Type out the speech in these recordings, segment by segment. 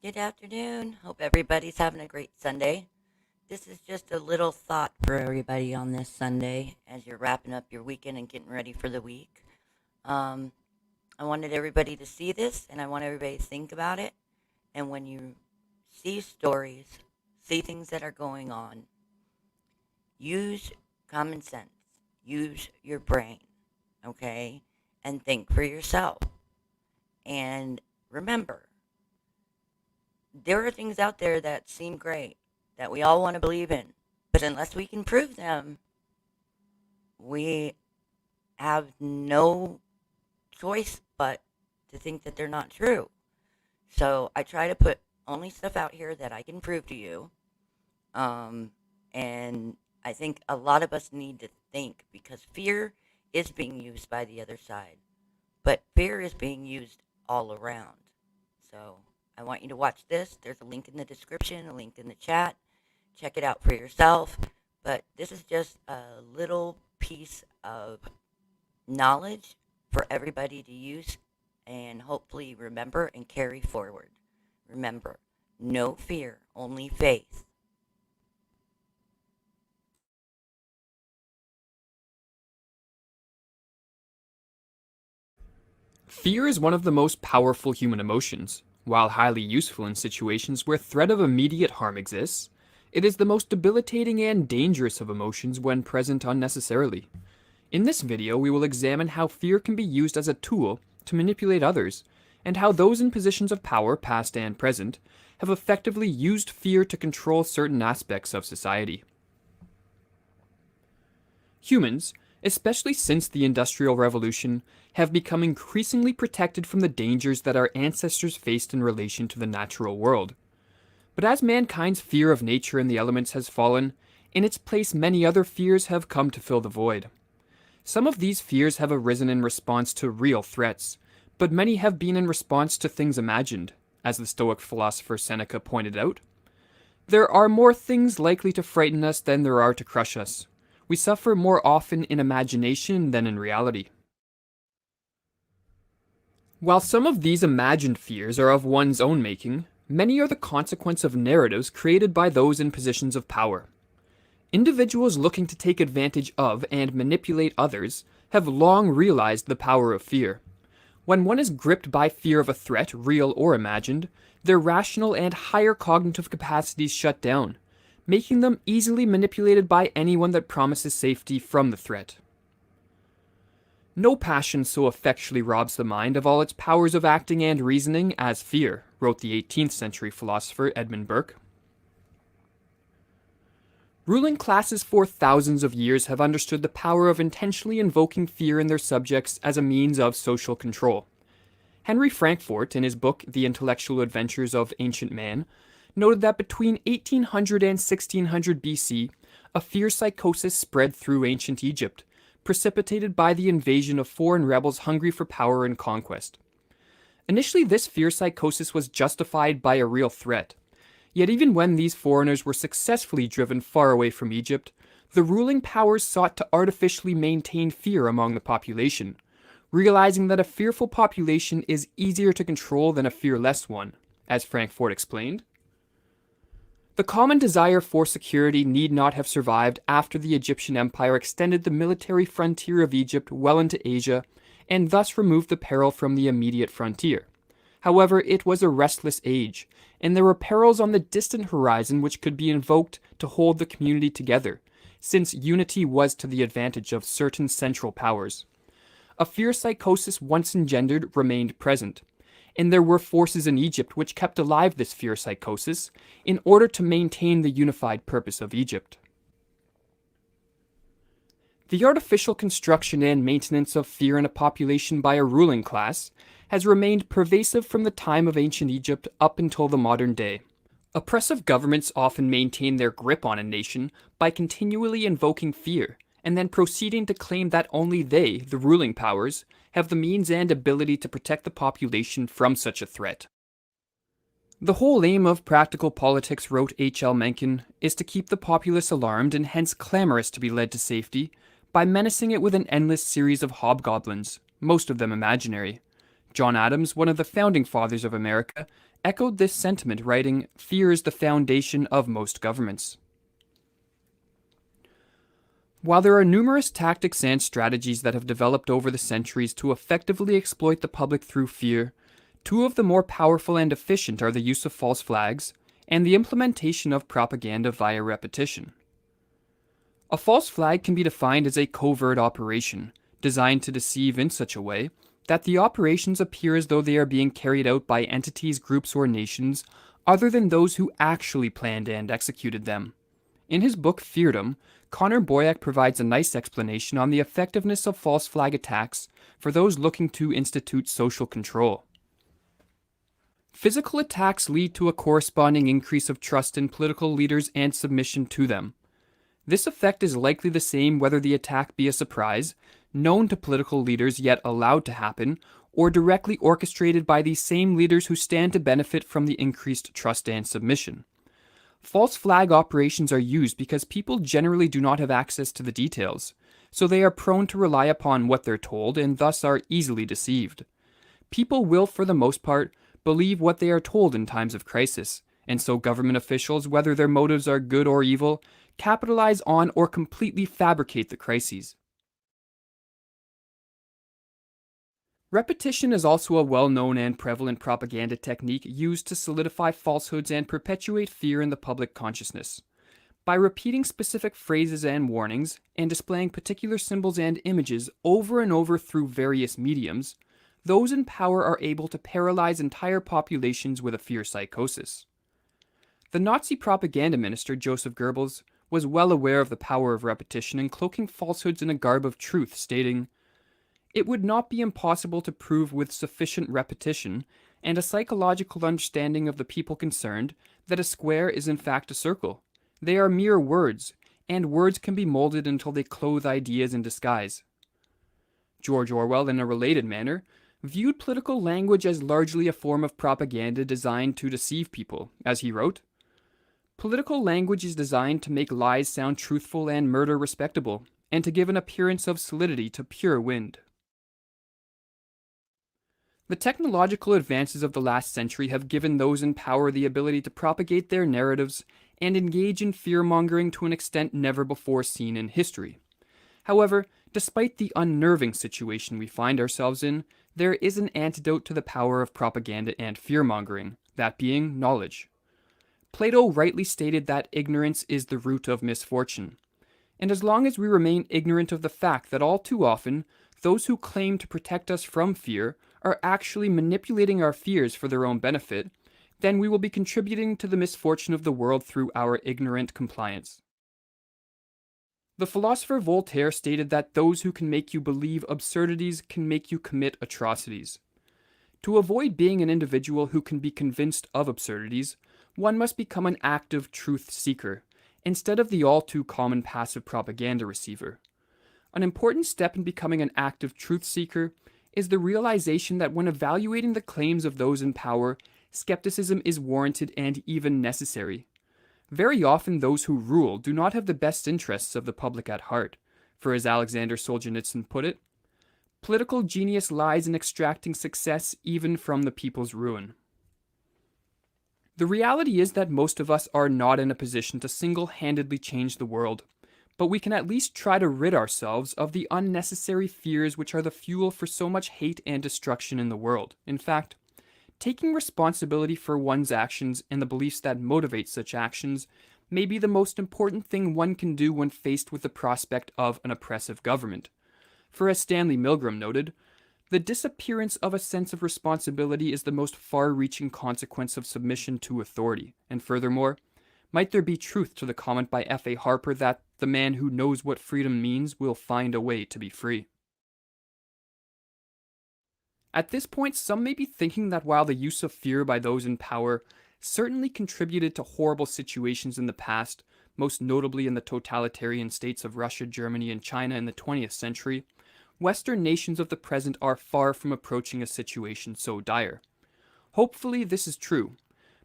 Good afternoon. Hope everybody's having a great Sunday. This is just a little thought for everybody on this Sunday as you're wrapping up your weekend and getting ready for the week. Um, I wanted everybody to see this and I want everybody to think about it. And when you see stories, see things that are going on, use common sense, use your brain, okay? And think for yourself. And remember, there are things out there that seem great that we all want to believe in, but unless we can prove them, we have no choice but to think that they're not true. So I try to put only stuff out here that I can prove to you. Um, and I think a lot of us need to think because fear is being used by the other side, but fear is being used all around. So I want you to watch this. There's a link in the description, a link in the chat. Check it out for yourself. But this is just a little piece of knowledge for everybody to use and hopefully remember and carry forward. Remember, no fear, only faith. Fear is one of the most powerful human emotions. While highly useful in situations where threat of immediate harm exists, it is the most debilitating and dangerous of emotions when present unnecessarily. In this video, we will examine how fear can be used as a tool to manipulate others, and how those in positions of power, past and present, have effectively used fear to control certain aspects of society. Humans, especially since the Industrial Revolution, have become increasingly protected from the dangers that our ancestors faced in relation to the natural world. But as mankind's fear of nature and the elements has fallen, in its place many other fears have come to fill the void. Some of these fears have arisen in response to real threats, but many have been in response to things imagined, as the Stoic philosopher Seneca pointed out. There are more things likely to frighten us than there are to crush us. We suffer more often in imagination than in reality. While some of these imagined fears are of one's own making, many are the consequence of narratives created by those in positions of power. Individuals looking to take advantage of and manipulate others have long realized the power of fear. When one is gripped by fear of a threat, real or imagined, their rational and higher cognitive capacities shut down, making them easily manipulated by anyone that promises safety from the threat. No passion so effectually robs the mind of all its powers of acting and reasoning as fear, wrote the 18th century philosopher Edmund Burke. Ruling classes for thousands of years have understood the power of intentionally invoking fear in their subjects as a means of social control. Henry Frankfort, in his book The Intellectual Adventures of Ancient Man, noted that between 1800 and 1600 BC, a fear psychosis spread through ancient Egypt, precipitated by the invasion of foreign rebels hungry for power and conquest. Initially, this fear psychosis was justified by a real threat. Yet even when these foreigners were successfully driven far away from Egypt, the ruling powers sought to artificially maintain fear among the population, realizing that a fearful population is easier to control than a fearless one, as Frankfort explained. The common desire for security need not have survived after the Egyptian Empire extended the military frontier of Egypt well into Asia and thus removed the peril from the immediate frontier. However, it was a restless age, and there were perils on the distant horizon which could be invoked to hold the community together, since unity was to the advantage of certain central powers. A fear psychosis once engendered remained present, and there were forces in Egypt which kept alive this fear psychosis in order to maintain the unified purpose of Egypt. The artificial construction and maintenance of fear in a population by a ruling class has remained pervasive from the time of ancient Egypt up until the modern day. Oppressive governments often maintain their grip on a nation by continually invoking fear, and then proceeding to claim that only they, the ruling powers, have the means and ability to protect the population from such a threat. The whole aim of practical politics, wrote H.L. Mencken, is to keep the populace alarmed and hence clamorous to be led to safety by menacing it with an endless series of hobgoblins, most of them imaginary, John Adams, one of the founding fathers of America, echoed this sentiment, writing, "Fear is the foundation of most governments." While there are numerous tactics and strategies that have developed over the centuries to effectively exploit the public through fear, two of the more powerful and efficient are the use of false flags and the implementation of propaganda via repetition. A false flag can be defined as a covert operation, designed to deceive in such a way that the operations appear as though they are being carried out by entities, groups, or nations other than those who actually planned and executed them. In his book Feardom, Connor Boyack provides a nice explanation on the effectiveness of false flag attacks for those looking to institute social control. Physical attacks lead to a corresponding increase of trust in political leaders and submission to them. This effect is likely the same whether the attack be a surprise, known to political leaders yet allowed to happen, or directly orchestrated by these same leaders who stand to benefit from the increased trust and submission. False flag operations are used because people generally do not have access to the details, so they are prone to rely upon what they're told and thus are easily deceived. People will, for the most part, believe what they are told in times of crisis, and so government officials, whether their motives are good or evil, capitalize on or completely fabricate the crises. Repetition is also a well-known and prevalent propaganda technique used to solidify falsehoods and perpetuate fear in the public consciousness. By repeating specific phrases and warnings, and displaying particular symbols and images over and over through various mediums, those in power are able to paralyze entire populations with a fear psychosis. The Nazi propaganda minister Joseph Goebbels was well aware of the power of repetition in cloaking falsehoods in a garb of truth, stating, "It would not be impossible to prove with sufficient repetition and a psychological understanding of the people concerned that a square is in fact a circle. They are mere words, and words can be molded until they clothe ideas in disguise." George Orwell, in a related manner, viewed political language as largely a form of propaganda designed to deceive people, as he wrote, "Political language is designed to make lies sound truthful and murder respectable, and to give an appearance of solidity to pure wind." The technological advances of the last century have given those in power the ability to propagate their narratives and engage in fear-mongering to an extent never before seen in history. However, despite the unnerving situation we find ourselves in, there is an antidote to the power of propaganda and fear-mongering, that being knowledge. Plato rightly stated that ignorance is the root of misfortune. And as long as we remain ignorant of the fact that all too often, those who claim to protect us from fear are actually manipulating our fears for their own benefit, then we will be contributing to the misfortune of the world through our ignorant compliance. The philosopher Voltaire stated that those who can make you believe absurdities can make you commit atrocities. To avoid being an individual who can be convinced of absurdities, one must become an active truth seeker, instead of the all-too-common passive propaganda receiver. An important step in becoming an active truth seeker is the realization that when evaluating the claims of those in power, skepticism is warranted and even necessary. Very often those who rule do not have the best interests of the public at heart, for as Alexander Solzhenitsyn put it, "Political genius lies in extracting success even from the people's ruin." The reality is that most of us are not in a position to single-handedly change the world, but we can at least try to rid ourselves of the unnecessary fears which are the fuel for so much hate and destruction in the world. In fact, taking responsibility for one's actions and the beliefs that motivate such actions may be the most important thing one can do when faced with the prospect of an oppressive government. For as Stanley Milgram noted, the disappearance of a sense of responsibility is the most far-reaching consequence of submission to authority. And furthermore, might there be truth to the comment by F.A. Harper that the man who knows what freedom means will find a way to be free? At this point, some may be thinking that while the use of fear by those in power certainly contributed to horrible situations in the past, most notably in the totalitarian states of Russia, Germany, and China in the 20th century, Western nations of the present are far from approaching a situation so dire. Hopefully this is true,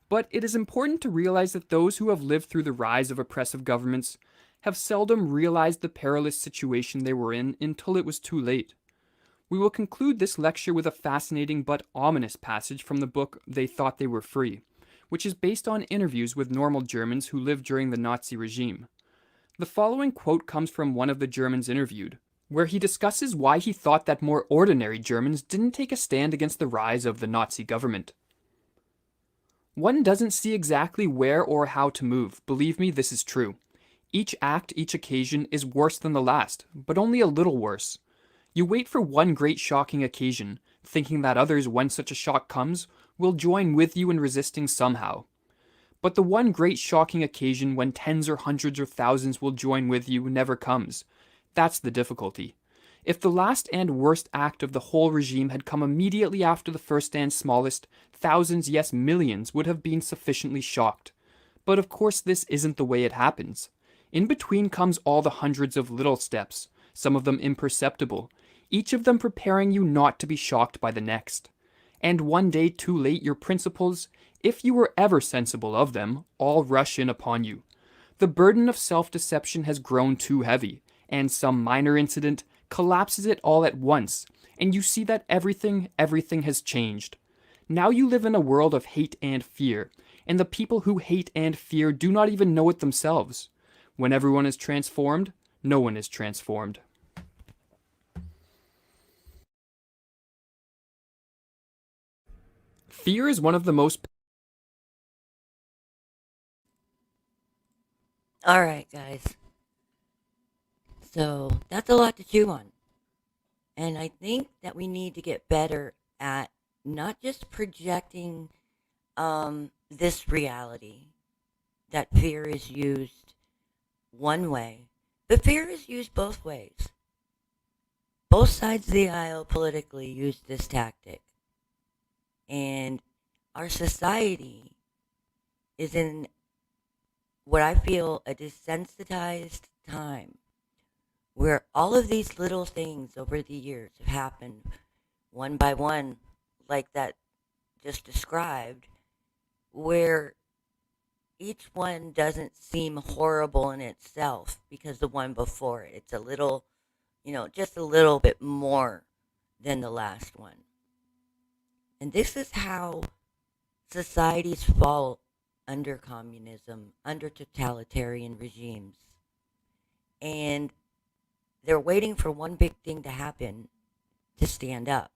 but it is important to realize that those who have lived through the rise of oppressive governments have seldom realized the perilous situation they were in until it was too late. We will conclude this lecture with a fascinating but ominous passage from the book They Thought They Were Free, which is based on interviews with normal Germans who lived during the Nazi regime. The following quote comes from one of the Germans interviewed, where he discusses why he thought that more ordinary Germans didn't take a stand against the rise of the Nazi government. One doesn't see exactly where or how to move. Believe me, this is true. Each act, each occasion is worse than the last, but only a little worse. You wait for one great shocking occasion, thinking that others, when such a shock comes, will join with you in resisting somehow. But the one great shocking occasion when tens or hundreds or thousands will join with you never comes. That's the difficulty. If the last and worst act of the whole regime had come immediately after the first and smallest, thousands, yes millions, would have been sufficiently shocked. But of course this isn't the way it happens. In between comes all the hundreds of little steps, some of them imperceptible, each of them preparing you not to be shocked by the next. And one day too late your principles, if you were ever sensible of them, all rush in upon you. The burden of self-deception has grown too heavy, and some minor incident collapses it all at once, and you see that everything has changed. Now you live in a world of hate and fear, and the people who hate and fear do not even know it themselves. When everyone is transformed, no one is transformed. Fear is one of the most... All right, guys. So that's a lot to chew on. And I think that we need to get better at not just projecting this reality, that fear is used one way, but fear is used both ways. Both sides of the aisle politically use this tactic. And our society is in what I feel a desensitized time where all of these little things over the years have happened one by one, like that just described, where each one doesn't seem horrible in itself because the one before it, it's a little, just a little bit more than the last one. And this is how societies fall under communism, under totalitarian regimes. And they're waiting for one big thing to happen to stand up.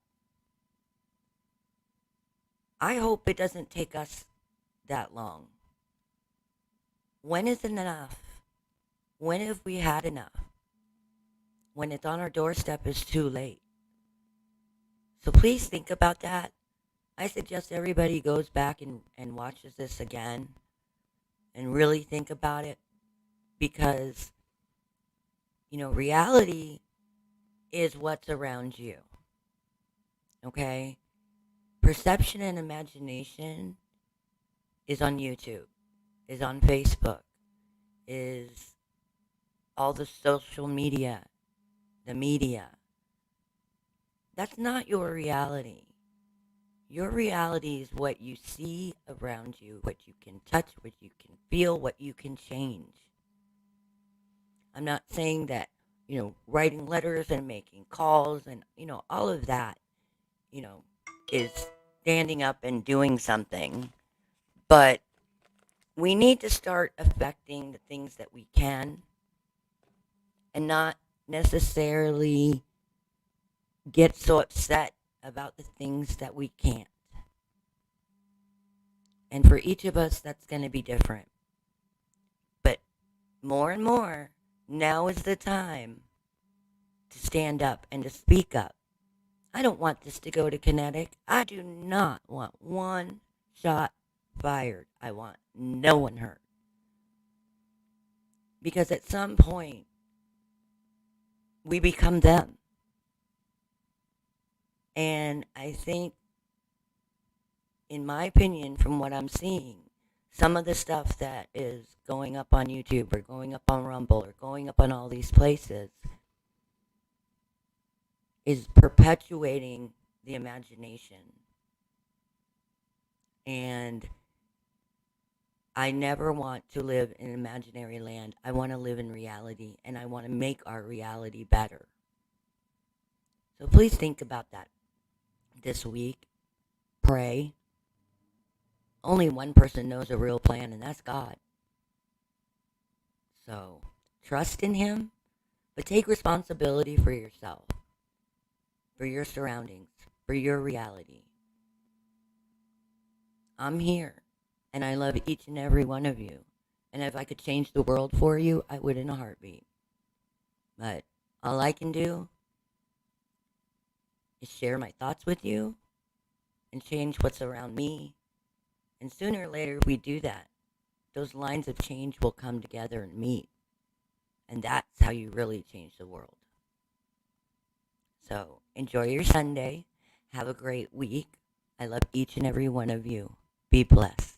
I hope it doesn't take us that long. When is enough? When have we had enough? When it's on our doorstep, it's too late. So please think about that. I suggest everybody goes back and watches this again and really think about it, because, reality is what's around you. Okay? Perception and imagination is on YouTube, is on Facebook, is all the social media, the media. That's not your reality. Your reality is what you see around you, what you can touch, what you can feel, what you can change. I'm not saying that, writing letters and making calls and, all of that, is standing up and doing something. But we need to start affecting the things that we can and not necessarily get so upset about the things that we can't. And for each of us, that's going to be different. But more and more, now is the time to stand up and to speak up. I don't want this to go to kinetic. I do not want one shot fired. I want no one hurt. Because at some point, we become them. And I think, in my opinion, from what I'm seeing, some of the stuff that is going up on YouTube or going up on Rumble or going up on all these places is perpetuating the imagination. And I never want to live in imaginary land. I want to live in reality, and I want to make our reality better. So please think about that this week. Pray. Only one person knows a real plan, and that's God. So trust in Him, but take responsibility for yourself, for your surroundings, for your reality. I'm here, and I love each and every one of you. And if I could change the world for you, I would in a heartbeat. But all I can do is share my thoughts with you and change what's around me. And sooner or later, we do that. Those lines of change will come together and meet. And that's how you really change the world. So enjoy your Sunday. Have a great week. I love each and every one of you. Be blessed.